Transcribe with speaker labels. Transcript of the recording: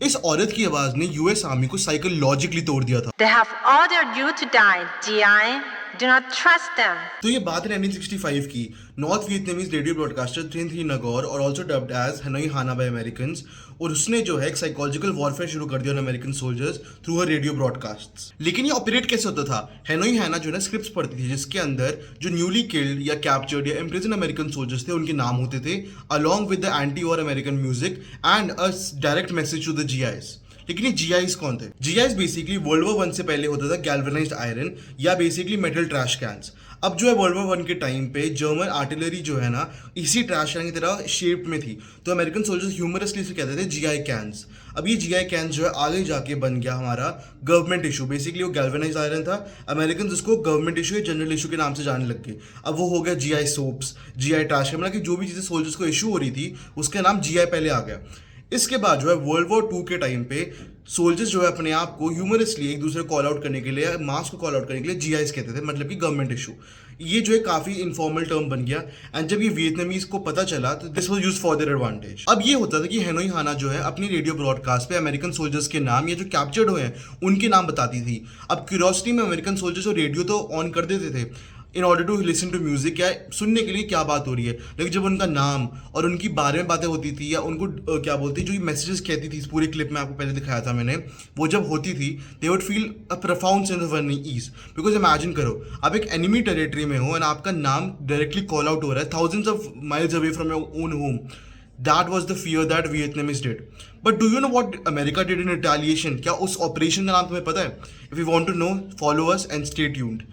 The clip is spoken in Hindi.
Speaker 1: इस औरत की आवाज ने यूएस आर्मी को साइकोलॉजिकली तोड़ दिया था।
Speaker 2: They have ordered you to die, GI. Do not trust them.
Speaker 1: तो ये बात है 1965 की। North Vietnamese radio broadcaster Trinh Thi Ngo और also dubbed as Hanoi Hannah by American, और उसने जो है एक साइकोलॉजिकल वॉरफेयर शुरू कर दिया अमेरिकन सोल्जर्स थ्रू हर रेडियो ब्रॉडकास्ट्स। लेकिन ये ऑपरेट कैसे होता था? हनोई हाना जो है स्क्रिप्ट्स पढ़ती थी जिसके अंदर जो न्यूली किल्ड या कैप्चर्ड या इम्प्रिजन अमेरिकन सोल्जर्स थे उनके नाम होते थे, along with the anti war American music and a direct message to the GIs. लेकिन ये जीआईस कौन थे? जीआईस बेसिकली वर्ल्ड वॉर 1 से पहले होता था गैल्वेनाइज्ड आयरन या बेसिकली मेटल ट्रैश कैंस। अब जो है वर्ल्ड वॉर 1 के टाइम पे जर्मन आर्टिलरी जो है ना इसी ट्रैश कैन की तरह शेप में थी, तो अमेरिकन सोल्जर्स ह्यूमरसली से कहते थे जीआई कैंस। अब ये जीआई कैंस जो है आगे जाके बन गया हमारा गवर्नमेंट इशू। बेसिकली वो गैल्वेनाइज्ड आयरन था, अमेरिकन उसको गवर्नमेंट इशू या जनरल इशू के नाम से जानने लग गए। अब वो हो गया GI soaps, GI trash can, मतलब कि जो भी चीज़ें सोल्जर्स को इशू हो रही थी उसका नाम जीआई पहले आ गया। इसके बाद जो है वर्ल्ड वॉर 2 के टाइम पे सोल्जर्स जो है अपने आप को ह्यूमरसली एक दूसरे को कॉल आउट करने के लिए, मास को कॉल आउट करने के लिए जीआईस कहते थे, मतलब कि गवर्नमेंट इशू। ये जो है काफ़ी इनफॉर्मल टर्म बन गया, एंड जब ये वियतनामीज को पता चला तो this was used for their advantage. अब ये होता था कि हनोई हाना जो है अपनी रेडियो ब्रॉडकास्ट पे अमेरिकन सोल्जर्स के नाम या जो कैप्चर्ड हुए हैं उनके नाम बताती थी। अब क्यूरियोसिटी में अमेरिकन सोल्जर्स और रेडियो तो ऑन कर देते थे in order to listen to music, या सुनने के लिए क्या बात हो रही है, लेकिन जब उनका नाम और उनकी बारे में बातें होती थी या उनको क्या बोलती जो मैसेजेस कहती थी, इस पूरे क्लिप में आपको पहले दिखाया था मैंने, वो जब होती थी they would feel a profound sense of unease. Because imagine करो आप एक एनिमी टेरिटरी में हो एंड आपका नाम डायरेक्टली कॉल आउट हो रहा है thousands of miles away from your own home. That was the fear that Vietnamese did. But do you know what America did in retaliation? क्या उस ऑपरेशन का नाम तुम्हें पता है? If you want to know, follow us and stay tuned.